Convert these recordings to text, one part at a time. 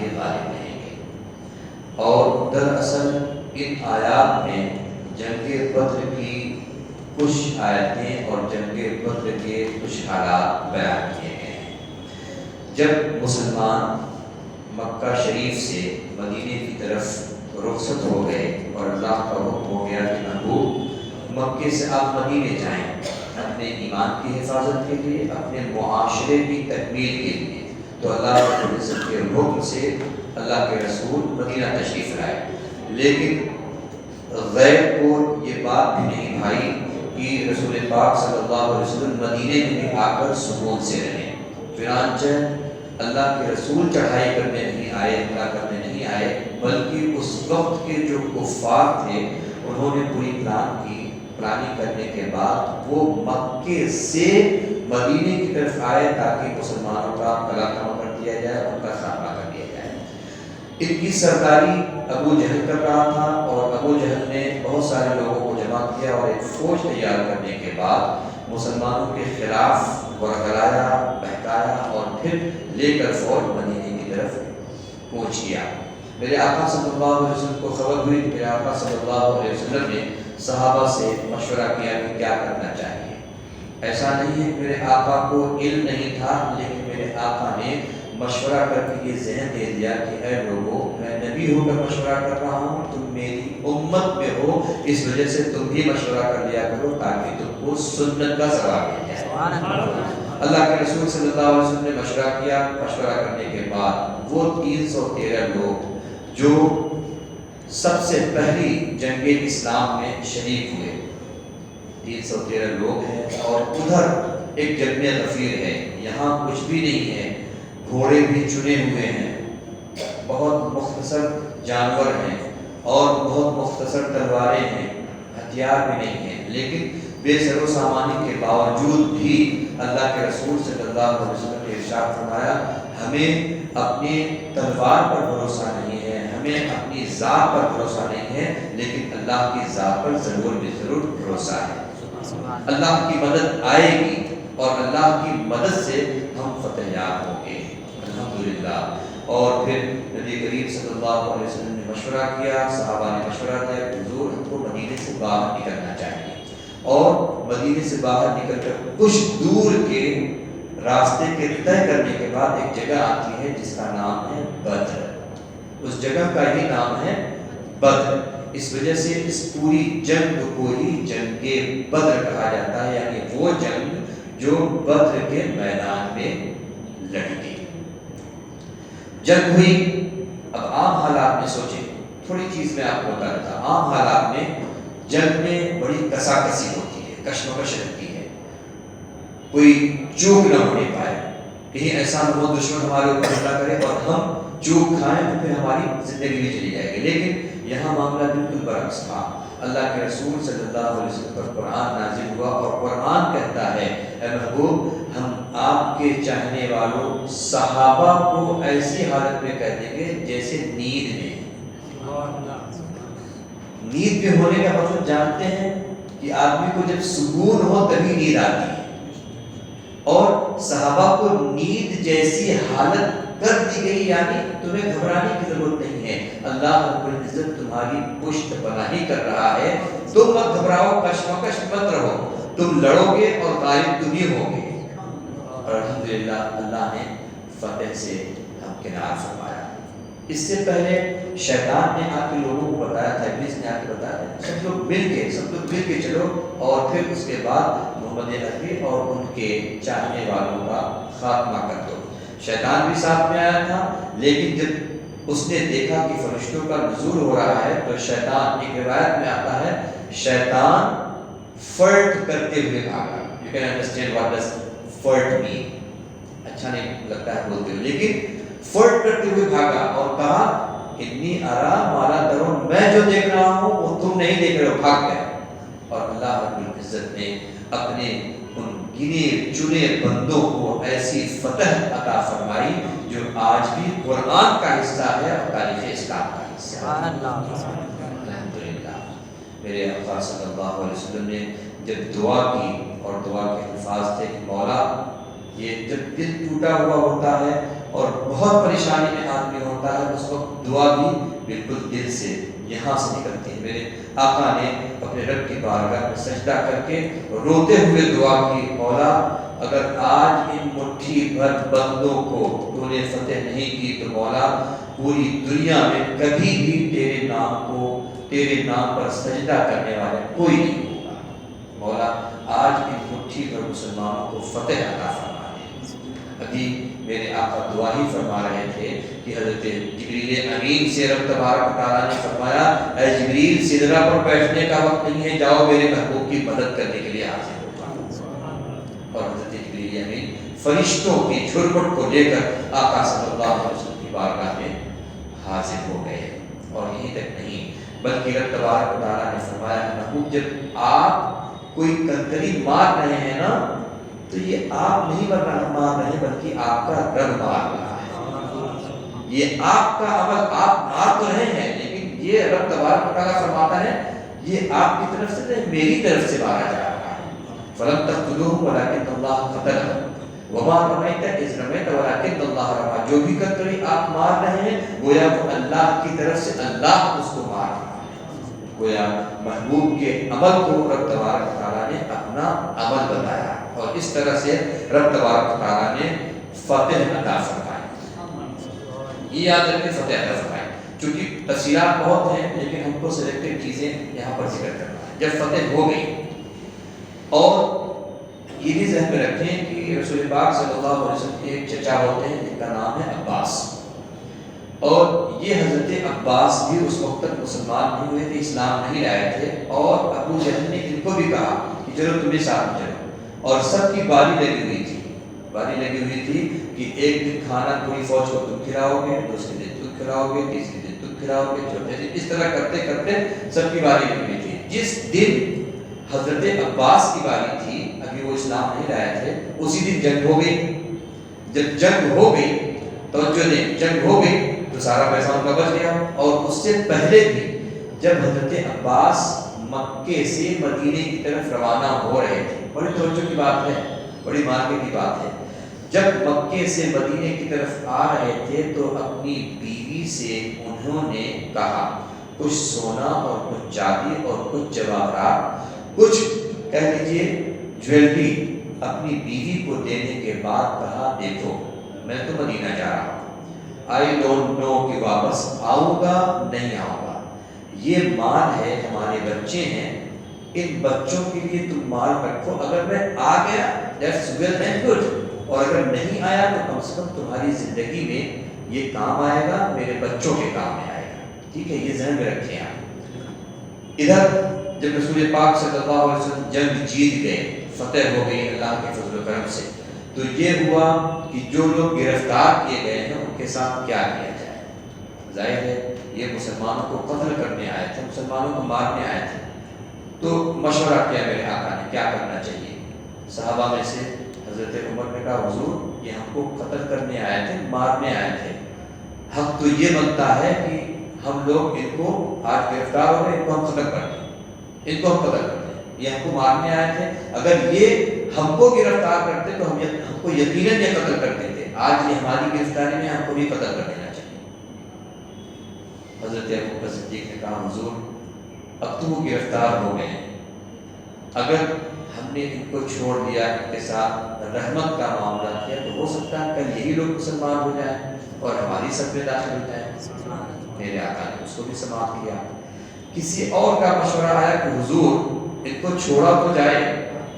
ہی غالب رہیں گے۔ اور دراصل ان آیات میں جنگ بدر کی کچھ آیتیں اور جنگ بدر کے کچھ حالات بیان کیے گئے ہیں۔ جب مسلمان مکہ شریف سے مدینے کی طرف رخصت ہو گئے اور اللہ کا حکم ہو گیا کہ محبوب مکے سے آپ مدینے جائیں اپنے ایمان کی حفاظت کے لیے، اپنے معاشرے کی تکمیل کے لیے، تو اللہ رب العزت کے حکم سے اللہ کے رسول مدینہ تشریف لائے۔ لیکن غیر کو یہ بات بھی نہیں بھائی کہ رسول پاک صلی اللہ علیہ وسلم مدینے میں بھی آ کر سکون سے رہیں۔ چنانچہ اللہ کے رسول چڑھائی کرنے نہیں آئے، حملہ کرنے نہیں آئے، بلکہ اس وقت کے جو کفار تھے انہوں نے پوری پلاننگ کرنے کے بعد وہ مکے سے مدینے کی طرف آئے تاکہ مسلمانوں کا گلا کما کر دیا جائے، ان کا خاتمہ کر دیا جائے۔ ان کی سرداری ابو جہل کر رہا تھا اور ابو جہل نے بہت سارے لوگوں کو جمع کیا اور ایک فوج تیار کرنے کے بعد مسلمانوں کے خلاف ورغلایا، بہکایا اور پھر لے کر فوج مدینے کی طرف پہنچ گیا۔ میرے آقا صلی اللہ علیہ وسلم کو خبر ہوئی کہ میرے آقا صلی اللہ علیہ وسلم نے صحابہ سے مشورہ کیا کہ کیا کرنا چاہیے۔ ایسا نہیں ہے کہ میرے آقا کو علم نہیں تھا، لیکن میرے آقا نے مشورہ کر کے یہ ذہن دے دیا کہ اے لوگوں، میں نبی ہو کر مشورہ کر رہا ہوں، تم میری امت میں ہو، اس وجہ سے تم بھی مشورہ کر لیا کرو تاکہ تم کو سنت کا ثواب مل جائے۔ اللہ کے رسول صلی اللہ علیہ وسلم نے مشورہ کیا۔ مشورہ کرنے کے بعد وہ 313 لوگ جو سب سے پہلی جنگ اسلام میں شریک ہوئے، 313 لوگ ہیں، اور ادھر ایک جنگ غفیر ہے، یہاں کچھ بھی نہیں ہے، گھوڑے بھی چنے ہوئے ہیں، بہت مختصر جانور ہیں اور بہت مختصر تلواریں ہیں، ہتھیار بھی نہیں ہیں، لیکن بے سر و سامانی کے باوجود بھی اللہ کے رسول صلی اللہ علیہ وسلم نے ارشاد فرمایا ہمیں اپنی تلوار پر بھروسہ نہیں ہے، ہمیں اپنی ذات پر بھروسہ نہیں ہے، لیکن اللہ کی ذات پر ضرور بھروسہ ہے۔ اللہ کی مدد آئے گی اور اللہ کی مدد سے ہم فتح یاب ہوں گے الحمدللہ۔ اور پھر نبی کریم صلی اللہ علیہ وسلم نے مشورہ کیا، صحابہ نے مشورہ دیا کہ حضور ہم کو مدینے سے باہر نکلنا چاہیے، اور مدینے سے باہر نکل کر کچھ دور کے راستے کے طے کرنے کے بعد ایک جگہ آتی ہے جس کا نام ہے بدر۔ اس جگہ کا ہی نام ہے بدر، اس وجہ سے اس پوری جنگ کو ہی جنگ بدر کہا جاتا ہے، یعنی وہ جنگ جو بدر کے میدان میں لڑی گئی۔ جنگ ہوئی، اب عام حالات میں سوچیں، تھوڑی چیز میں آپ کو بتا دیتا ہوں۔ عام حالات میں جنگ میں بڑی کساکسی ہوتی ہے، کشمکش رہتی ہے، کوئی چوک نہ ہونے پائے، کہیں ایسا نہ ہو دشمن ہمارے اوپر حملہ کرے اور ہم چوک کھائیں تو پھر ہماری زندگی بھی چلی جائے گی۔ لیکن یہاں معاملہ بالکل برعکس تھا۔ اللہ کے رسول صلی اللہ علیہ وسلم پر قرآن نازل ہوا اور قرآن کہتا ہے اے محبوب ہم آپ کے چاہنے والوں صحابہ کو ایسی حالت میں کہہ دیں گے جیسے نیند میں۔ نیند میں ہونے کا مطلب جانتے ہیں کہ آدمی کو جب سکون ہو تبھی نیند آتی ہے، اور صحابہ کو نیند جیسی حالت کر دی گئی، یعنی تمہیں گھبرانے کی ضرورت نہیں ہے، اللہ رب العزت تمہاری پشت پناہی کر رہا ہے، تم مت گھبراؤ، کشمکش مت رہو، تم لڑو گے اور غالب تم ہی ہوگے۔ اور الحمدللہ اللہ نے فتح سے ہمکنار فرمایا۔ اس سے پہلے شیطان نے آ کے لوگوں کو بتایا تھا، ابلیس نے آ کے بتایا تھا سب لوگ مل کے چلو، اور پھر اس کے بعد محمد عربی اور ان کے چاہنے والوں کا خاتمہ کر دو۔ شیطان بھی ساتھ میں آیا تھا، لیکن جب اس نے دیکھا کہ فرشتوں کا نزول ہو رہا ہے تو شیطان، ایک روایت میں آتا ہے شیطان فرٹ کرتے ہوئے بھاگا۔ You can understand what does flirt mean, اچھا نہیں لگتا ہے بولتے ہوئے، لیکن فرٹ کرتے ہوئے بھاگا اور کہا انی ارا ما لا ترون، میں جو دیکھ رہا ہوں وہ تم نہیں دیکھ رہے ہو، بھاگ گیا۔ اور اللہ رب العزت نے اپنے ان گنے چنے بندوں کو ایسی فتح عطا فرمائی جو آج بھی قرآن کا حصہ ہے اور تاریخ اسلام کا حصہ ہے۔ الحمدللہ میرے آقا صلی اللہ علیہ وسلم نے جب دعا کی، اور دعا کے الفاظ تھے کہ مولا، یہ جب دل ٹوٹا ہوا ہوتا ہے اور بہت پریشانی میں آدمی ہوتا ہے دعا بھی بالکل دل سے یہاں سے نکلتی ہے۔ میرے آقا نے اپنے رب کی بارگاہ میں سجدہ کر کے روتے ہوئے دعا کی، مولا اگر آج ان مٹھی بھر بندوں کو تو نے فتح نہیں کی تو مولا پوری دنیا میں کبھی بھی تیرے نام پر سجدہ کرنے والے کوئی نہیں ہوگا۔ مولا آج ان مٹھی بھر مسلمانوں کو فتح عطا فرما دے۔ ابھی میرے آقا دعا ہی فرما رہے تھے کہ حضرت جبریل امین سے رب تبارک و تعالیٰ نے فرمایا، اے جبریل سدرہ پر بیٹھنے کا وقت نہیں ہے، جاؤ میرے محبوب کی مدد کرنے کے لیے حاضر ہو۔ اور حضرت جبریل امین فرشتوں کی جھرمٹ کو لے کر آقا صلی اللہ علیہ وسلم کی بارگاہ میں حاضر ہو گئے۔ اور یہیں تک نہیں بلکہ رب تبارک و تعالیٰ نے فرمایا، محبوب جب آپ کوئی کنکری مار رہے ہیں نا تو یہ آپ نہیں مار رہے بلکہ آپ کا رب مار رہا ہے۔ یہ آپ کا عمل آپ مار تو رہے ہیں لیکن یہ رب تبارک و تعالیٰ فرماتا ہے یہ آپ کی طرف سے نہیں میری طرف سے مارا جا رہا ہے۔ فَلَمْ تَقْتُلُوهُ وَلَكِنَّ اللَّهَ قَتَلَهُ وَمَا رَمَيْتَ إِذْ رَمَيْتَ وَلَكِنَّ اللَّهَ رَمَى۔ جو بھی کنکری آپ مار رہے ہیں گویا وہ اللہ کی طرف سے اللہ اس کو مار رہا ہے۔ گویا محبوب کے عمل کو رب تبارک و تعالیٰ نے اپنا عمل بتایا اور اس طرح سے رب تبارک و تعالیٰ نے فتح عطا فرمائی۔ یہ یاد رکھیں فتح عطا فرمائی، چونکہ تفصیلات بہت ہیں لیکن ہم کو سلیکٹڈ چیزیں یہاں پر ذکر کرنا ہے۔ جب فتح ہو گئی اور یہ بھی ذہن میں رکھیں کہ رسول پاک صلی اللہ علیہ وسلم کے ایک چچا ہوتے ہیں جن کا نام ہے عباس، اور یہ حضرت عباس بھی اس وقت تک مسلمان نہیں ہوئے تھے، اسلام نہیں لائے تھے، اور ابو جہل نے ان کو بھی کہا کہ چلو تمہیں ساتھ چلو، اور سب کی باری لگی ہوئی تھی کہ ایک دن کھانا پوری فوج کو تم کھلاؤ گے، دوسرے دن تم کھلاؤ گے، تیسرے دن تم کھلاؤ گے، چوتھے دن، اس طرح کرتے کرتے سب کی باری لگی ہوئی تھی۔ جس دن حضرت عباس کی باری تھی، ابھی وہ اسلام نہیں لائے تھے، اسی دن جنگ ہو گئی۔ جب جنگ ہو گئی توجہ دیں، جنگ ہو گئی تو سارا پیسہ ان کا بچ گیا۔ اور اس سے پہلے بھی جب حضرت عباس مکے سے مدینے کی طرف روانہ ہو رہے تھے، بڑی توجہ کی بات ہے، بڑی مارکے کی بات ہے، جب مکے سے مدینے کی طرف آ رہے تھے تو اپنی بیوی سے انہوں نے کہا، کچھ سونا اور کچھ چاندی اور کچھ جواہرات، کچھ کہہ لیجیے جویلری اپنی بیوی کو دینے کے بعد کہا، دیکھو میں تو مدینہ جا رہا ہوں، آئی ڈونٹ نو کہ واپس آؤں گا نہیں آؤں گا، یہ مال ہے، ہمارے بچے ہیں، ان بچوں کے لیے تم مال رکھو، اگر میں آ گیا دیٹس ویل اینڈ گڈ، اور اگر نہیں آیا تو کم سے کم تمہاری زندگی میں یہ کام آئے گا، میرے بچوں کے کام میں آئے گا، ٹھیک ہے، یہ ذہن میں رکھیں آپ۔ ادھر جب رسول پاک صلی اللہ علیہ وسلم جنگ جیت گئے، فتح ہو گئی اللہ کے فضل و کرم سے، تو یہ ہوا کہ جو لوگ گرفتار کیے گئے ہیں ان کے ساتھ کیا کیا جائے۔ ظاہر ہے یہ مسلمانوں کو قتل کرنے آئے تھے، مسلمانوں کو مارنے آئے تھے، تو مشورہ کیا میرے آقا نے، کیا کرنا چاہیے۔ صحابہ میں سے حضرت عمر نے کہا، حضور یہ ہم کو قتل کرنے آئے تھے، مارنے آئے تھے، حق تو یہ بنتا ہے کہ ہم لوگ ان کو آج گرفتار ہو گئے، ان کو ہم قتل کر دیں، ان کو ہم قتل کر دیں، یہ ہم کو مارنے آئے تھے، اگر یہ ہم کو گرفتار کرتے تو ہم کو یقیناً یہ قتل کرتے تھے، آج یہ ہماری گرفتاری میں ہم کو بھی قتل کر دینا چاہیے۔ حضرت ابوبکر صدیق نے کہا، حضور اب تو وہ گرفتار ہو گئے ہیں، اگر ہم نے ان کو چھوڑ دیا، ان کے ساتھ رحمت کا معاملہ کیا تو ہو سکتا ہے کل یہی لوگ مسلمان ہو جائیں اور ہماری سب میں داخل ہو جائیں۔ میرے آقا نے اس کو بھی سماعت کیا۔ کسی اور کا مشورہ آیا کہ حضور ان کو چھوڑا تو جائے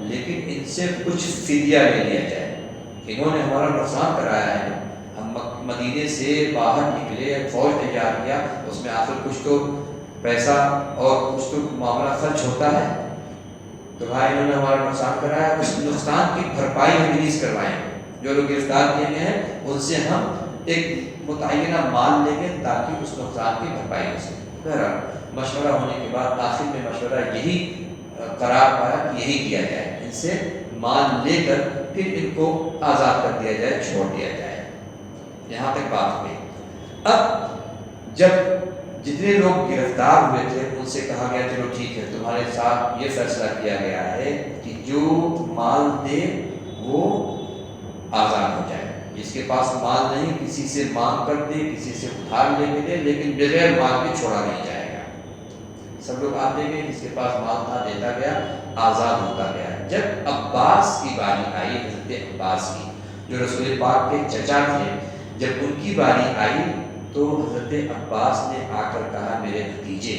لیکن ان سے کچھ فدیہ لے لیا جائے، انہوں نے ہمارا نقصان کرایا ہے، ہم مدینے سے باہر نکلے، فوج تیار کیا، اس میں آخر کچھ تو پیسہ اور کچھ تو معاملہ خرچ ہوتا ہے، تو بھائی انہوں نے ہمارا نقصان کرایا، اس نقصان کی بھرپائی ہم ریلیز کروائیں، جو لوگ گرفتار کیے گئے ہیں ان سے ہم ایک متعینہ مال لیں گے تاکہ اس نقصان کی بھرپائی ہو سکے۔ بہرحال مشورہ ہونے کے بعد آخر میں مشورہ یہی قرار پایا کہ یہی کیا جائے، ان سے مال لے کر پھر ان کو آزاد کر دیا جائے، چھوڑ دیا جائے۔ یہاں تک بات ہوئی۔ اب جب جتنے لوگ گرفتار ہوئے تھے ان سے کہا گیا چلو ٹھیک ہے، تمہارے ساتھ یہ فیصلہ کیا گیا ہے کہ جو مال دے وہ آزاد ہو جائے، جس کے پاس مال نہیں کسی سے مانگ کر دے، کسی سے ادھار لے کے دے، لیکن بغیر مال کے چھوڑا نہیں جائے گا۔ سب لوگ آپ دیکھیں جس کے پاس مال تھا دیتا گیا، آزاد ہوتا گیا۔ جب عباس کی باری آئی، حضرت عباس کی جو رسول پاک کے چچا تھے، جب ان کی باری آئی تو حضرت عباس نے آ کر کہا میرے بھتیجے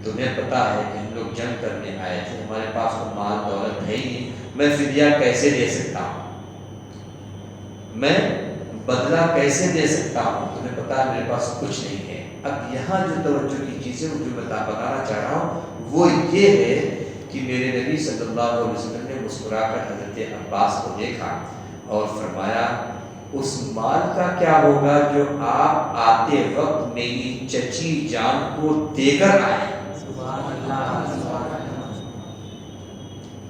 تمہیں پتا ہے کہ ہم لوگ جنگ کرنے آئے تھے، ہمارے پاس تو مال دولت ہے ہی نہیں، میں فدیہ کیسے دے سکتا ہوں، میں بدلہ کیسے دے سکتا ہوں، تمہیں پتا ہے میرے پاس کچھ نہیں ہے۔ اب یہاں جو توجہ کی چیزیں جو میں بتانا چاہ رہا ہوں وہ یہ ہے کہ میرے نبی صلی اللہ علیہ وسلم نے مسکرا کر حضرت عباس کو دیکھا اور فرمایا اس مال کا کیا ہوگا جو آپ آتے وقت میری چچی جان کو دے کر آئے۔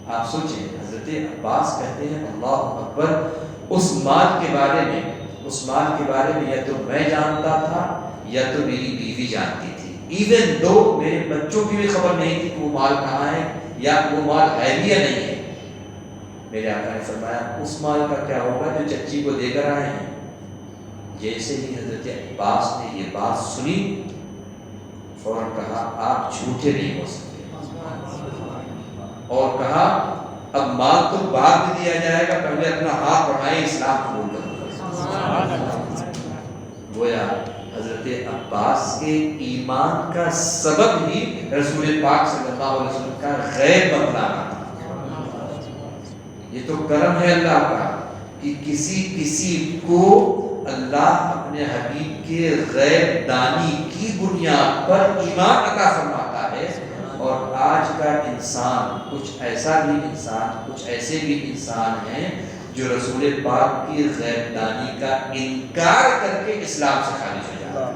آپ سوچیں، حضرت عباس کہتے ہیں اللہ اکبر، اس مال کے بارے میں یا تو میں جانتا تھا یا تو میری بیوی جانتی تھی، ایون دو میرے بچوں کی بھی خبر نہیں تھی کہ وہ مال کہاں ہے یا وہ مال ہے بھی یا نہیں ہے۔ میرے آقا نے فرمایا اس مال کا کیا ہوگا جو چچی کو دے کر آئے ہیں۔ جیسے ہی حضرت عباس نے یہ بات سنی فوراً کہا آپ جھوٹے نہیں ہو سکتے، اور کہا اب مال تو بعد میں دیا جائے گا، پہلے اپنا ہاتھ بڑھائیں اسلام قبول کرو۔ گویا حضرت عباس کے ایمان کا سبب ہی رسول پاک صلی اللہ علیہ وسلم کا غیب بتلانا تھا۔ یہ تو کرم ہے اللہ کا کہ کسی کو اللہ اپنے حبیب کے غیب دانی کی بنیاد پر ایمان عطا فرماتا ہے۔ اور آج کا انسان کچھ ایسے بھی انسان ہیں جو رسول پاک کی غیب دانی کا انکار کر کے اسلام سے خارج ہو جاتا ہے۔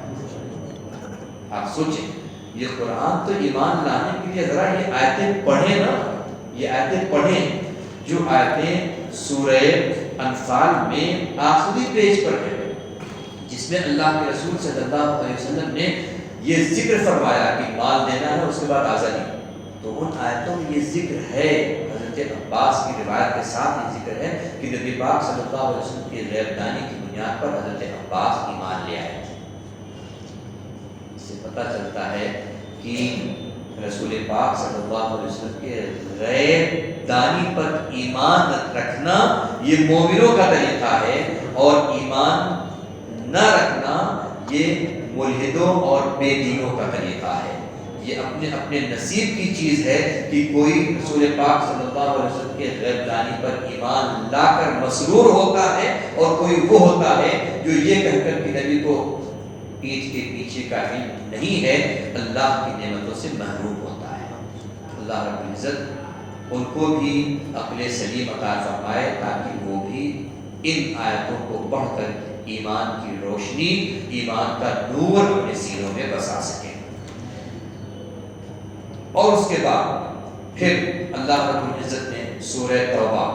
آپ سوچیں، یہ قرآن تو ایمان لانے کے لیے ذرا یہ آیتیں پڑھیں نا، یہ آیتیں پڑھیں جو آیتیں سورہ انفال میں آخری پیج پر ہے، جس میں اللہ کے رسول صلی اللہ علیہ وسلم نے یہ ذکر فرمایا کہ مال دینا ہے اس کے بعد آزادی، تو ان آیتوں میں یہ ذکر ہے، حضرت عباس کی روایت کے ساتھ یہ ذکر ہے کہ نبی پاک صلی اللہ علیہ وسلم کی غیب دانی کی بنیاد پر حضرت عباس ایمان لے آئے تھے۔ اس سے پتہ چلتا ہے کہ رسول پاک صلی اللہ علیہ وسلم کے غیب دانی پر ایمان رکھنا یہ مومنوں کا طریقہ ہے، اور ایمان نہ رکھنا یہ ملحدوں اور بے دینوں کا طریقہ ہے۔ یہ اپنے اپنے نصیب کی چیز ہے کہ کوئی رسول پاک صلی اللہ علیہ وسلم کے غیب دانی پر ایمان لا کر مسرور ہوتا ہے، اور کوئی وہ ہوتا ہے جو یہ کہہ کر کہ نبی کو پیٹھ کے پیچھے کا علم نہیں ہے، اللہ کی نعمتوں سے محروم ہوتا ہے۔ اللہ رب العزت ان کو بھی عقل سلیم عطا فرمائے تاکہ وہ بھی ان آیتوں کو پڑھ کر ایمان کی روشنی، ایمان کا نور اپنے سینوں میں بسا سکیں۔ اور اس کے بعد پھر اللہ رب العزت نے سورہ توبہ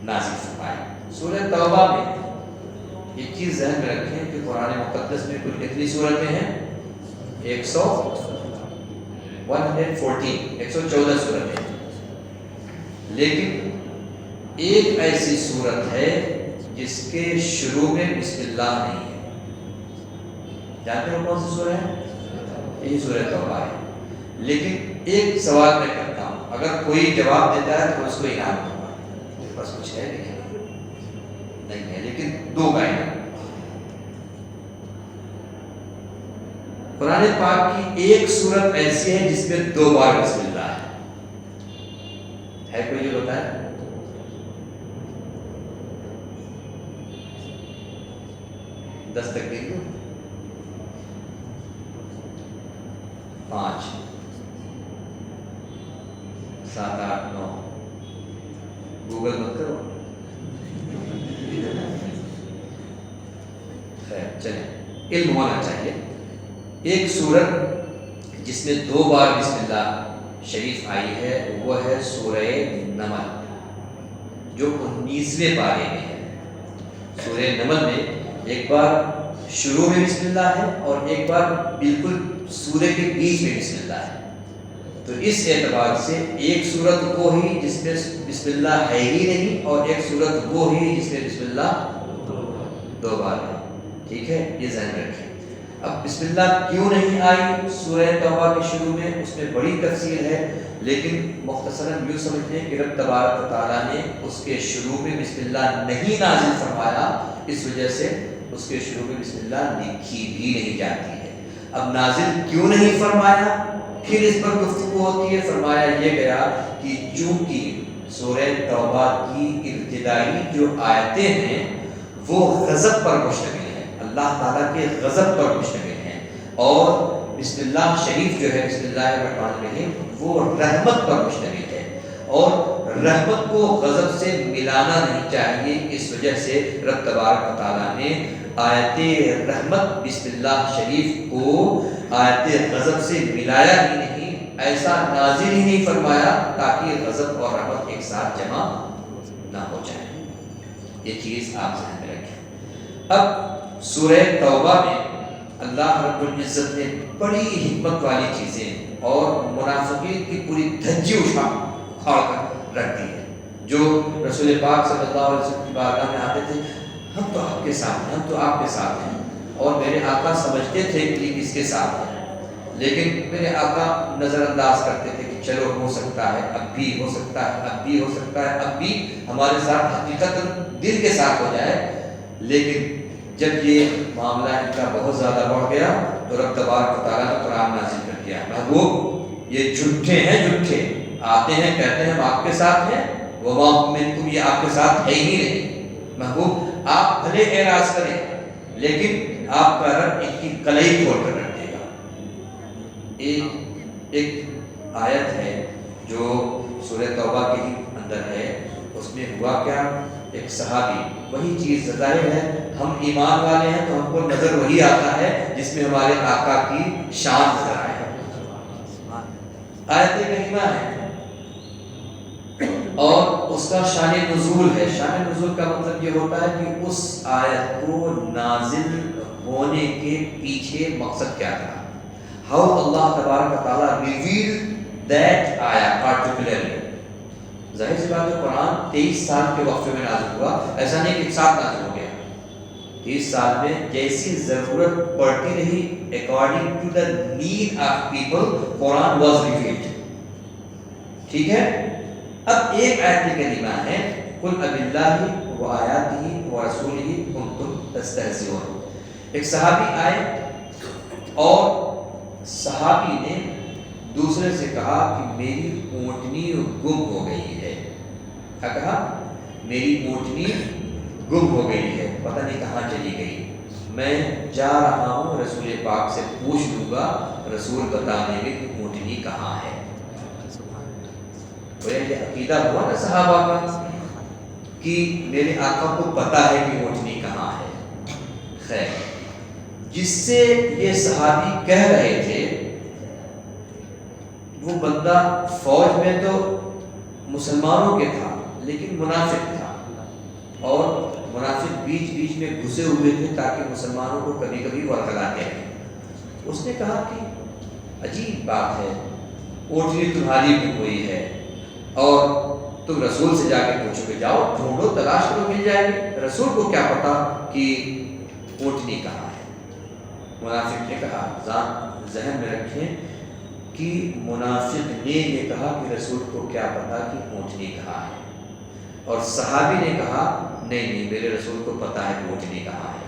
نازل فرمائی۔ سورہ توبہ میں ایک چیز ذہن میں رکھیں کہ قرآن مقدس میں کل کتنی سورتیں ہیں؟ 114 سورتیں، لیکن ایک ایسی سورت ہے جس کے شروع میں بسم اللہ نہیں ہے۔ جانتے ہو کون سی سورہ ہے؟ یہی سورہ توبہ ہے۔ لیکن ایک سوال میں کرتا ہوں، اگر کوئی جواب دیتا ہے تو اس کو انعام دوں گا۔ میرے پاس کچھ ہے نہیں ہے، لیکن دو کا انعام۔ قرآن پاک کی ایک سورت ایسی ہے جس میں 2 بار بسم اللہ ہے کوئی جو بتائے؟ دستک 5 7 8 9 گوگل مت کرو، خیر چلیں، علم ہونا چاہیے۔ ایک سورت جس میں 2 بار بسم اللہ شریف آئی ہے وہ ہے سورہ نمل، جو 19ویں پارے میں ہے۔ سورہ نمل میں ایک بار شروع میں بسم اللہ ہے اور ایک بار بالکل سورہ کے بیچ میں بسم اللہ ہے۔ تو اس اعتبار سے ایک صورت وہ ہی جس میں بسم اللہ ہے ہی نہیں، اور ایک صورت وہ ہی جس میں بسم اللہ 2 بار ہے. ٹھیک ہے، یہ ذہن رکھیں. اب بسم اللہ کیوں نہیں آئی سورہ توبہ کے شروع میں، اس میں بڑی تفصیل ہے، لیکن مختصراً یوں سمجھیں کہ رب تبارک و تعالیٰ نے اس کے شروع میں بسم اللہ نہیں نازل فرمایا، اس وجہ سے اس کے شروع میں بسم اللہ لکھی بھی نہیں جاتی ہے. اب نازل کیوں نہیں فرمایا، پھر اس پر گفتگو ہوتی ہے. فرمایا یہ گیا کہ چونکہ سورہ توبہ کی ابتدائی جو آیتیں ہیں وہ غضب پر مشتمل ہیں، اللہ تعالیٰ کے غضب پر مشتمل ہیں، اور بسم اللہ شریف جو ہے بسم اللہ الرحمن الرحیم وہ رحمت پر مشتمل ہے، اور رحمت کو غضب سے ملانا نہیں چاہیے. اس وجہ سے رب تبارک و تعالیٰ نے آیت رحمت بسم اللہ شریف کو آیت غضب سے ملایا ہی نہیں، ایسا نازل ہی نہیں فرمایا تاکہ غضب اور رحمت ایک ساتھ جمع نہ ہو جائے. یہ چیز آپ ذہن میں رکھیں. اب سورہ توبہ میں اللہ رب العزت نے بڑی حکمت والی چیزیں اور منافقین کی پوری دھجی اکھاڑ کر رکھ دی ہے. جو رسول پاک صلی اللہ علیہ وسلم کی بارگاہ میں آتے تھے، ہم تو آپ کے ساتھ ہیں، ہم تو آپ کے ساتھ ہیں، اور میرے آقا سمجھتے تھے کہ یہ کس کے ساتھ ہے، لیکن میرے آقا نظر انداز کرتے تھے کہ چلو ہو سکتا ہے، اب بھی ہو سکتا ہے، اب بھی ہو سکتا ہے، اب بھی ہمارے ساتھ حقیقت دل کے ساتھ ہو جائے. لیکن جب یہ معاملہ ان کا بہت زیادہ بڑھ گیا تو رب تبارک و تعالیٰ نے قرآن نازل کر دیا. محبوب یہ جھوٹے ہیں، جھوٹے آتے ہیں کہتے ہیں ہم آپ کے ساتھ ہیں، وما منکم یہ آپ کے ساتھ ہے ہی نہیں. محبوب آپ بھلے اعراض کریں لیکن آپ کا رب ان کی کلئی کھول کر رکھ دے گا. ایک آیت ہے جو سورہ توبہ کے ہی اندر ہے، اس میں ہوا کیا، ایک صحابی، وہی چیز ظاہر ہے ہم ایمان والے ہیں تو ہم کو نظر وہی آتا ہے جس میں ہمارے آقا کی شان نظر آئے. آیت کریمہ ہے اور اس کا شان نزول ہے. شان نزول کا مطلب یہ ہوتا ہے کہ اس آیت کو نازل ہونے کے پیچھے مقصد کیا تھا. How Allah تبارک و تعالیٰ revealed that آیا particularly. ظاہر سی بات ہے قرآن 23 سال کے وقفے میں نازل ہوا، ایسا نہیں کہ ایک ساتھ نازل ہو گیا. 30 سال میں جیسی ضرورت پڑتی رہی according to the need of people Quran was revealed. ٹھیک ہے. اب ایک آیت کریمہ ہے قل اباللہ وآیاتہ ورسولہ کنتم تستہزئون. ایک صحابی آئے اور صحابی نے دوسرے سے کہا کہ میری اونٹنی گم ہو گئی ہے. کیا کہا؟ میری اونٹنی گم ہو گئی ہے، پتہ نہیں کہاں چلی گئی، میں جا رہا ہوں رسول پاک سے پوچھ لوں گا، رسول بتا دیں گے کہ اونٹنی کہاں ہے. تو یہ عقیدہ ہوا نا صحابہ کا کہ میرے آقا کو پتہ ہے کہ اونٹنی کہاں ہے. خیر، جس سے یہ صحابی کہہ رہے تھے وہ بندہ فوج میں تو مسلمانوں کے تھا لیکن منافق تھا، اور منافق بیچ بیچ میں گھسے ہوئے تھے تاکہ مسلمانوں کو کبھی کبھی ورگلاتے ہیں. اس نے کہا کہ عجیب بات ہے، اونٹنی تمہاری بھی ہوئی ہے اور تم رسول سے جا کے پوچھو کہ جاؤ ڈھونڈو تلاش کرو مل جائے گی، رسول کو کیا پتا کہ اونٹنی کہاں ہے. منافق نے کہا، ذہن میں رکھیں کہ منافق نے یہ کہا کہ رسول کو کیا پتا کہ اونٹنی کہاں ہے، اور صحابی نے کہا نہیں میرے رسول کو پتا ہے کہ اونٹنی کہاں ہے.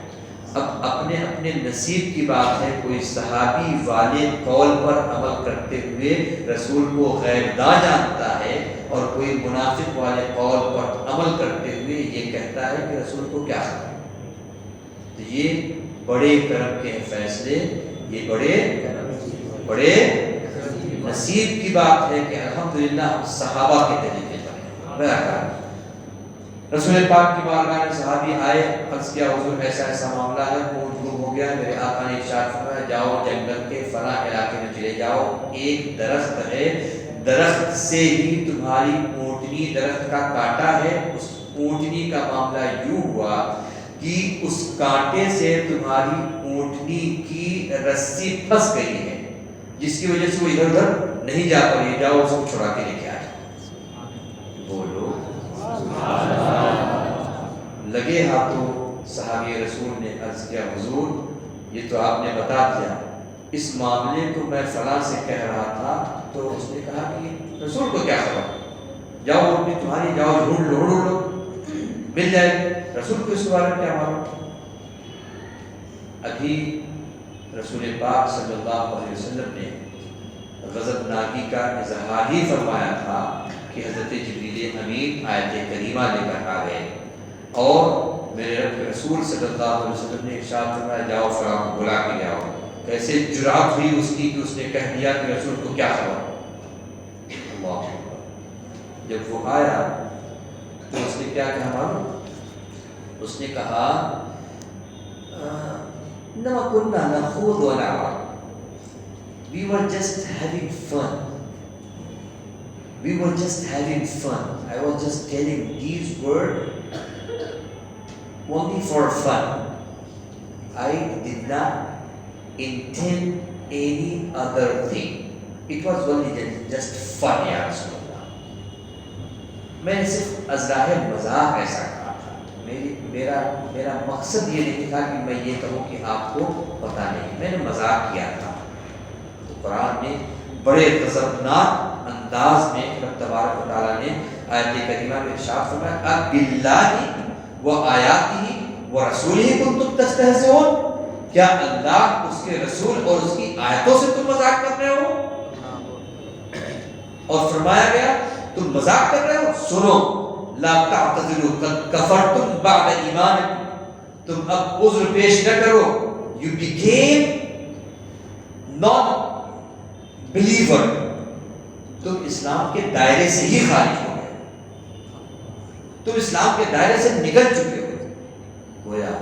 اب اپنے اپنے نصیب کی بات ہے، کوئی صحابی والے قول پر عمل کرتے ہوئے رسول کو غیب داں جانتا ہے، اور کوئی منافق والے قول پر عمل کرتے ہوئے یہ کہتا ہے کہ رسول کو کیا پتا. تو یہ بڑے کرم کے فیصلے، یہ بڑے نصیب کی بات ہے کہ الحمدللہ ہم صحابہ کے طریقے پر ہیں. رسول پاک کی بارگاہ میں صحابی آئے، عرض کیا حضور ایسا ایسا معاملہ ہے، اونٹ گم ہو گیا. میرے آقا نے ارشاد فرمایا جاؤ جنگل کے فلاں علاقے میں چلے جاؤ، ایک درخت ہے، درخت سے ہی تمہاری اونٹنی، درخت کا کانٹا ہے، اس اونٹنی کا معاملہ یوں ہوا کہ اس کانٹے سے تمہاری اونٹنی کی رسی پھنس گئی ہے جس کی وجہ سے وہ ادھر ادھر نہیں جا پڑی، جاؤ اس کو چھڑا کے لے کے آ جاؤ۔ بولو لگے ہاتھوں صحابی رسول نے عرض کیا حضور یہ تو آپ نے بتا دیا، اس معاملے کو میں فلاں سے کہہ رہا تھا، تو اس نے کہا کہ رسول کو کیا خبر، جاؤ اپنی تمہاری جاؤ ڈھونڈ لو مل جائے گی، رسول کو اس کے بارے میں کیا معلوم۔ ابھی رسول پاک صلی اللہ علیہ وسلم نے غضبناکی کا اظہار ہی فرمایا تھا کہ حضرت جبریل امین آیت کریمہ لے کر آ گئے، اور میرے رب کے رسول صلی اللہ علیہ وسلم نے ارشاد فرمایا جاؤ فلاں کو بلا کے لے آؤ۔ کیسے جرأت ہوئی اس کی کہ اس نے کہہ دیا کہ رسول کو کیا خبر۔ اللہ اکبر۔ جب وہ آیا تو اس نے کیا کہا معلوم؟ اس نے کہا انما كنا نخوض ونلعب، we were just having fun. We were just having fun. I was just telling these words only for fun. I did not intend any other thing. It was only just fun, ya Rasulullah. میں نے صرف ازراہ مذاق ایسا کہا تھا، میرا مقصد یہ نہیں تھا کہ میں یہ کہوں کہ آپ کو پتہ نہیں، میں نے مذاق کیا تھا۔ تو قرآن میں بڑے غضبناک انداز میں رب تبارک و تعالیٰ نے آیت کریمہ میں ارشاد فرمایا باللہ و آیاتہ و رسولہ کنتم تستہزئون، کیا اللہ اس کے رسول اور اس کی آیتوں سے تم مذاق کر رہے ہو؟ اور فرمایا گیا تم مذاق کر رہے ہو، سنو لا تعتذروا قد کفرتم بعد ایمانکم، تم اب عذر پیش نہ کرو، you became non believer، تم اسلام کے دائرے سے ہی خارج ہو گئے، تم اسلام کے دائرے سے نکل چکے ہو۔ گویا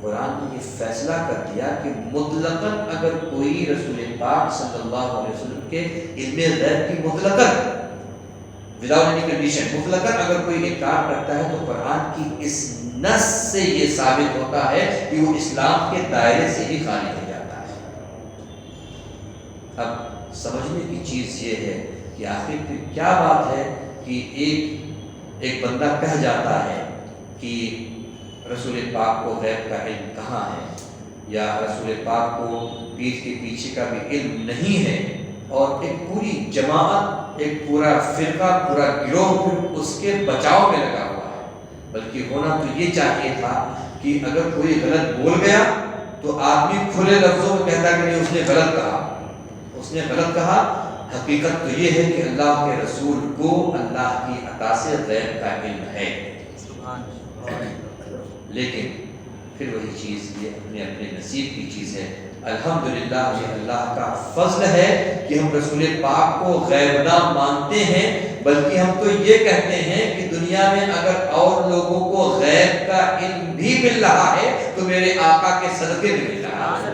قرآن نے یہ فیصلہ کر دیا کہ مطلقاً اگر کوئی رسول پاک صلی اللہ علیہ وسلم کے علم غیب کی مطلقاً without any condition مطلقاً اگر کوئی انکار کرتا ہے تو قرآن کی اس نص سے یہ ثابت ہوتا ہے کہ وہ اسلام کے دائرے سے ہی خارج ہو جاتا ہے۔ اب سمجھنے کی چیز یہ ہے کہ آخر پہ کیا بات ہے کہ ایک بندہ کہہ جاتا ہے کہ رسول پاک کو غیب کا علم کہاں ہے، یا رسول پاک کو پیٹھ کے پیچھے کا بھی علم نہیں ہے، اور ایک پوری جماعت، ایک پورا فرقہ، پورا گروہ اس کے بچاؤ میں لگا ہوا ہے۔ بلکہ ہونا تو یہ چاہیے تھا کہ اگر کوئی غلط بول گیا تو آدمی کھلے لفظوں میں کہتا کہ نہیں اس نے غلط کہا، اس نے غلط کہا۔ حقیقت تو یہ ہے کہ اللہ کے رسول کو اللہ کی عطا سے غیب کا علم ہے، لیکن پھر وہی چیز یہ اپنے اپنے نصیب کی چیز ہے۔ الحمدللہ یہ اللہ کا فضل ہے کہ ہم رسول پاک کو غیب نہ مانتے ہیں، بلکہ ہم تو یہ کہتے ہیں کہ دنیا میں اگر اور لوگوں کو غیب کا علم بھی مل رہا ہے تو میرے آقا کے صدقے میں مل رہا ہے۔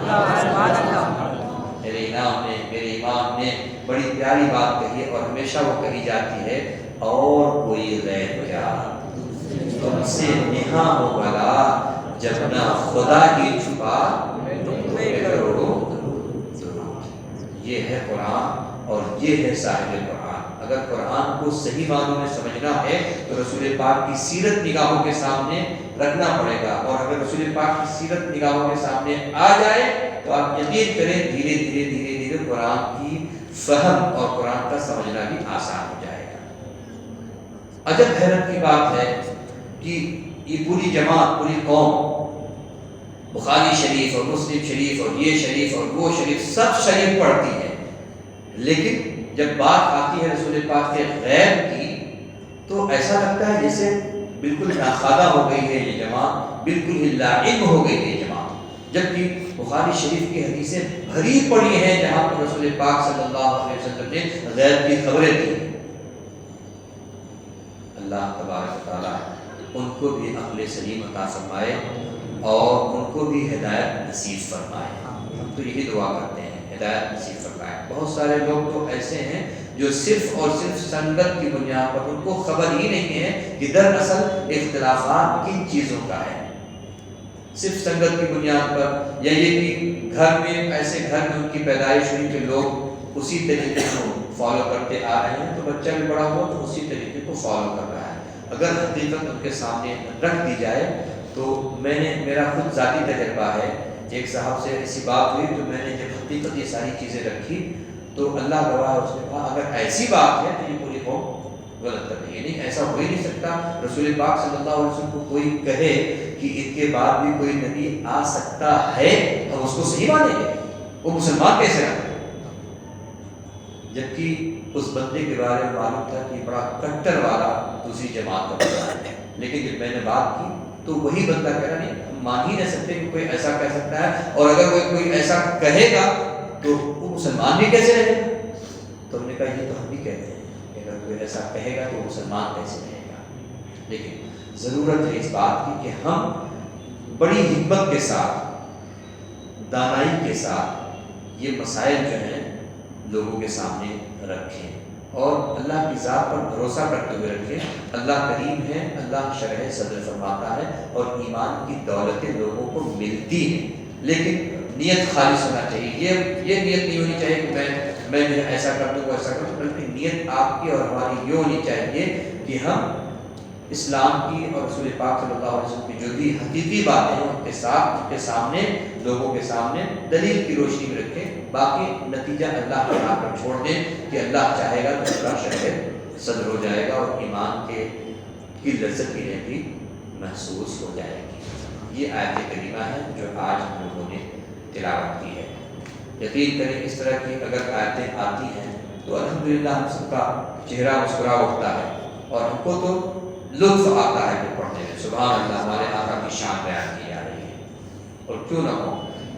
میرے امام نے بڑی پیاری بات کہی ہے اور ہمیشہ وہ کہی جاتی ہے، اور کوئی غیب کیا تم سے نہا ہو بلا، جب نہ خدا ہی چھپا کرو۔ یہ ہے قرآن اور یہ ہے صاحب قرآن۔ اگر قرآن کو صحیح معنوں میں سمجھنا ہے تو رسول پاک کی سیرت نگاہوں کے سامنے رکھنا پڑے گا، اور اگر رسول پاک کی سیرت نگاہوں کے سامنے آ جائے تو آپ یقین کریں دھیرے دھیرے دھیرے دھیرے قرآن کی فہم اور قرآن کا سمجھنا بھی آسان ہو جائے گا۔ عجب حیرت کی بات ہے کہ یہ پوری جماعت، پوری قوم بخاری شریف اور مسلم شریف اور یہ شریف اور وہ شریف سب شریف پڑھتی ہے، لیکن جب بات آتی ہے رسول پاک کے غیب کی تو ایسا لگتا ہے جیسے بالکل ناخوادہ ہو گئی ہے یہ جماعت، بالکل ہی لا علم ہو گئی ہے یہ جماعت، جبکہ بخاری شریف کی حدیثیں بھری پڑی ہیں جہاں پر رسول پاک صلی اللہ علیہ وسلم نے غیب کی خبریں دی۔ اللہ تبارک و تعالیٰ ان کو بھی عقل سلیم عطا فرمائے اور ان کو بھی ہدایت نصیب فرمائے۔ ہم تو یہی دعا کرتے ہیں ہدایت نصیب فرمائے۔ بہت سارے لوگ تو ایسے ہیں جو صرف اور صرف سنگت کی بنیاد پر ان کو خبر ہی نہیں ہے کہ دراصل اختلافات کن چیزوں کا ہے، صرف سنگت کی بنیاد پر، یا یہ کہ گھر میں ایسے گھر میں ان کی پیدائش ہوئی کہ لوگ اسی طریقے کو فالو کرتے آ رہے ہیں، تو بچہ بھی بڑا ہوا تو اسی طریقے کو فالو کر رہا ہے۔ اگر حقیقت ان کے سامنے رکھ دی جائے تو میرا خود ذاتی تجربہ ہے، ایک صاحب سے ایسی بات ہوئی تو میں نے جب حقیقت یہ ساری چیزیں رکھی تو اللہ گواہ اس نے کہا اگر ایسی بات ہے تو یہ پوری قوم غلط کر رہی ہے، نہیں ایسا ہو ہی نہیں سکتا۔ رسول پاک صلی اللہ علیہ وسلم کو کوئی کہے کہ ان کے بعد بھی کوئی نبی آ سکتا ہے اور اس کو صحیح مانیں گے، وہ مسلمان کیسے رہے؟ جبکہ اس بندے کے بارے میں معلوم تھا کہ بڑا کٹر والا دوسری جماعت کا بندہ ہے، لیکن جب میں نے بات کی تو وہی بندہ کہہ رہا نہیں ہم مان ہی نہیں سکتے کہ کوئی ایسا کہہ سکتا ہے، اور اگر کوئی ایسا کہے گا تو وہ مسلمان بھی کیسے رہے گا؟ تو ہم نے کہا یہ تو ہم بھی کہتے ہیں کہ اگر کوئی ایسا کہے گا تو مسلمان کیسے رہے گا؟ لیکن ضرورت ہے اس بات کی کہ ہم بڑی حکمت کے ساتھ، دانائی کے ساتھ یہ مسائل جو ہیں لوگوں کے سامنے رکھیں اور اللہ کی ذات پر بھروسہ کرتے ہوئے رکھیں۔ اللہ کریم ہے، اللہ شرح صدر فرماتا ہے اور ایمان کی دولتیں لوگوں کو ملتی ہیں، لیکن نیت خالص ہونا چاہیے۔ یہ نیت نہیں ہونی چاہیے کہ میں ایسا کر دوں ایسا کر دوں، بلکہ نیت آپ کی اور ہماری یہ ہونی چاہیے کہ ہم اسلام کی اور رسول پاک صلی اللہ علیہ وسلم کی جو بھی حقیقی باتیں ہیں ان کے ساتھ ان کے سامنے لوگوں کے سامنے دلیل کی روشنی میں رکھیں، باقی نتیجہ اللہ کے ہاتھ پر چھوڑ دیں کہ اللہ چاہے گا تو اللہ شرح صدر ہو جائے گا اور ایمان کی لذت انہیں بھی محسوس ہو جائے گی۔ یہ آیت کریمہ ہے جو آج ہم لوگوں نے تلاوت کی ہے۔ یقین کریں اس طرح کی اگر آیتیں آتی ہیں تو الحمدللہ ہم سب کا چہرہ مسکرا اٹھتا ہے اور ہم کو تو لطف آتا ہے کہ پڑھنے میں سبحان اللہ ہمارے آقا کی شان بیان کی جا رہی ہے۔ اور کیوں نہ ہو،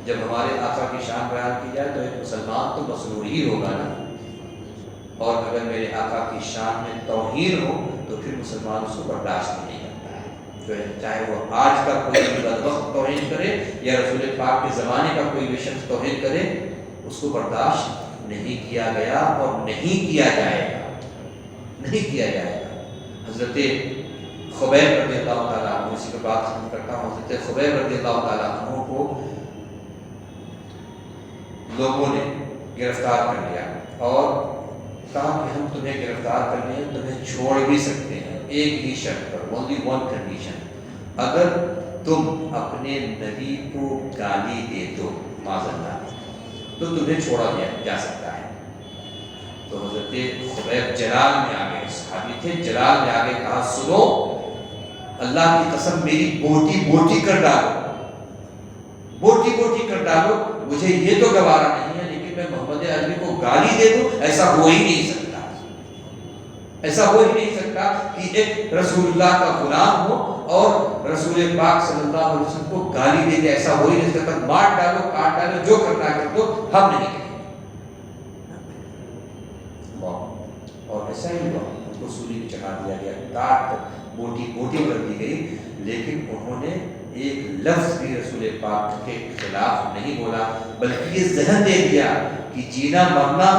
جب ہمارے آقا کی شان بیان کی جائے تو ایک مسلمان تو مسرور ہی ہوگا نا، اور اگر میرے آقا کی شان میں توہین ہو تو پھر مسلمان اس کو برداشت نہیں کرتا ہے، جو ہے چاہے وہ آج کا کوئی بدبخت توہین کرے یا رسول پاک کے زمانے کا کوئی بھی شخص توہین کرے، اس کو برداشت نہیں کیا گیا اور نہیں کیا جائے گا، نہیں کیا جائے گا۔ حضرت خبیب رضی اللہ تعالیٰ عنہ، اسی پر بات ختم کرتا ہوں، حضرت خبیب رضی اللہ تعالیٰ عنہ کو لوگوں نے گرفتار کر لیا اور کہا کہ ہم تمہیں گرفتار کر لیں، تمہیں چھوڑ بھی سکتے ہیں ایک ہی شرط پر، only one condition، اگر تم اپنے نبی کو گالی دے دو معذاللہ تو تمہیں چھوڑا جا سکتا ہے۔ تو حضرت خبیب جلال میں آگے، صحابی تھے، جلال میں آگے کہا سنو اللہ کی قسم میری بوٹی بوٹی کر ڈالو، بوٹی بوٹی کر ڈالو، مجھے یہ تو گوارا نہیں ہے، لیکن میں محمد عربی کو گالی دے دوں ایسا ہو ہی نہیں سکتا، ایسا ہو ہی نہیں سکتا کہ ایک رسول اللہ کا غلام ہو اور رسول پاک صلی اللہ علیہ وسلم کو گالی دے دے، ایسا ہو ہی نہیں سکتا، مار ڈالو کاٹ ڈالو جو کرنا کر دو، ہم نہیں کہیں۔ اور ایسا ہی ہوا، ان کو سولی میں چڑھا دیا گیا، کاٹ کر بوٹی بوٹی کر دی گئی، لیکن انہوں نے ایک لفظ بھی رسول پاک کے خلاف نہیں بولا، بلکہ یہ ذہن دے دیا کہ جینا مرنا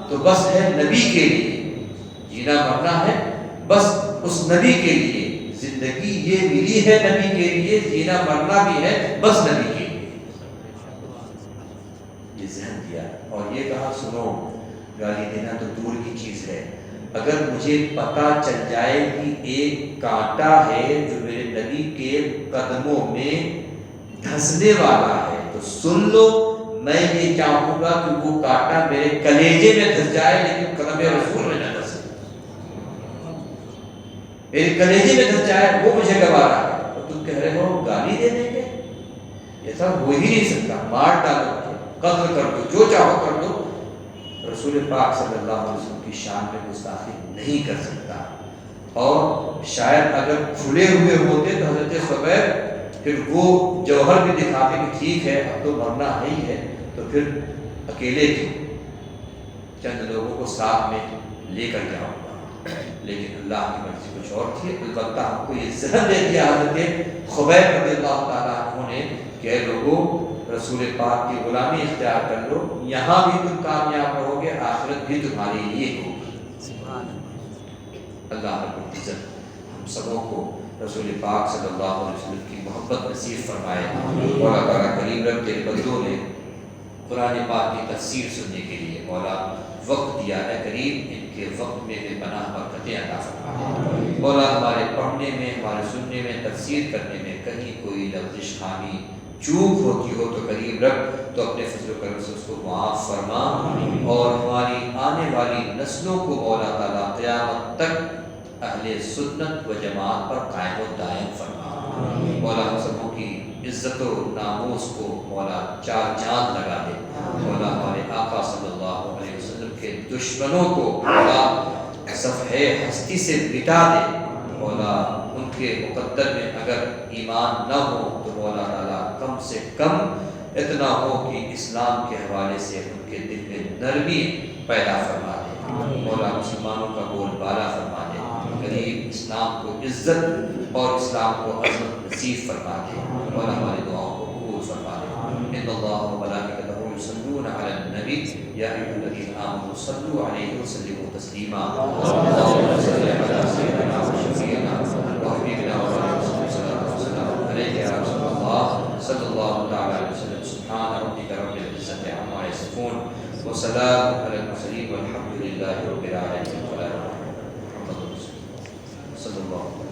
تو بس ہے نبی کے لیے، جینا مرنا ہے بس اس نبی کے لیے، زندگی یہ ملی ہے نبی کے لیے، جینا مرنا بھی ہے بس نبی کے لیے، یہ ذہن دیا اور یہ کہا سنو گالی دینا تو دور کی چیز ہے، اگر مجھے پتا چل جائے کہ ایک کانٹا ہے جو میرے نبی کے قدموں میں دھسنے والا ہے تو سن لو، میں یہ چاہوں گا کہ وہ کانٹا میرے کلیجے میں دھس جائے لیکن قدم رسول میں نہ دھسے، میرے کلیجے میں دھس جائے وہ مجھے گوارا ہے، اور تم کہہ رہے ہو گالی دے دیں گے، ایسا ہو ہی نہیں سکتا، مار ڈالو، قتل کر دو، جو چاہو کر دو، رسول پاک صلی اللہ علیہ وسلم کی شان میں گستاخی نہیں کر سکتا۔ اور شاید اگر کھلے ہوئے ہوتے تو حضرت خبیب پھر وہ جوہر بھی دکھاتے کہ ٹھیک ہے اب تو مرنا ہی ہے، تو پھر اکیلے تھے، چند لوگوں کو ساتھ میں لے کر جاؤں گا، لیکن اللہ کی مرضی کچھ اور تھی۔ البتہ ہم کو یہ ذہن دے دیا حضرت خبیب رضی اللہ تعالیٰ عنہ نے کہ اے لوگوں رسول پاک کی غلامی اختیار کر لو، یہاں بھی تم کامیاب رہو گے، آخرت بھی تمہارے لیے ہوگی۔ اللہ رب العزت ہم سبوں کو رسول پاک صلی اللہ علیہ وسلم کی محبت نصیب فرمائے، اور اللہ تعالیٰ کریم رب کے بندوں نے قرآن پاک کی تفسیر سننے کے لیے مولا وقت دیا ہے کریم، ان کے وقت میں بے پناہ برکتیں عطا فرما دے مولا۔ ہمارے پڑھنے میں، ہمارے سننے میں، تفسیر کرنے میں کہیں کوئی لفظ خامی چوک ہوتی ہو تو قریب رکھ، تو اپنے فضل و کرم سے اس کو معاف فرما، اور ہماری آنے والی نسلوں کو مولا تعالیٰ قیامت تک اہل سنت و جماعت پر قائم و دائم فرما مولا۔ ہم سبوں کی عزت و ناموس کو مولا چار چاند لگا دے مولا۔ ہمارے آقا صلی اللہ علیہ وسلم کے دشمنوں کو مولا صفحے ہستی سے مٹا دے مولا۔ ان کے مقدر میں اگر ایمان نہ ہو تو مولا تعالیٰ کم سے کم اتنا ہو کہ اسلام کے حوالے سے ان کے دل میں نرمی پیدا فرما دے مولا۔ مسلمانوں کا بول بالا فرما دے، قریب اسلام کو عزت اور اسلام کو عظمت نصیب فرما دے مولا۔ ہماری دعاؤں کو قبول فرما دے۔ ان اللہ و ملائکتہ یصلون علی النبی یا ایھا الذین آمنوا صلوا علیہ وسلموا تسلیما۔ اللهم صل علی سیدنا و شفیعنا و حبیبنا و علیہ یا رسول اللہ صلی اللہ تعالی علیہ وسلم۔ سبحان ربک رب العزۃ عما یصفون وسلام علی المرسلین والحمد للہ رب العالمین۔ محمد رسول اللہ صلی اللہ علیہ وسلم۔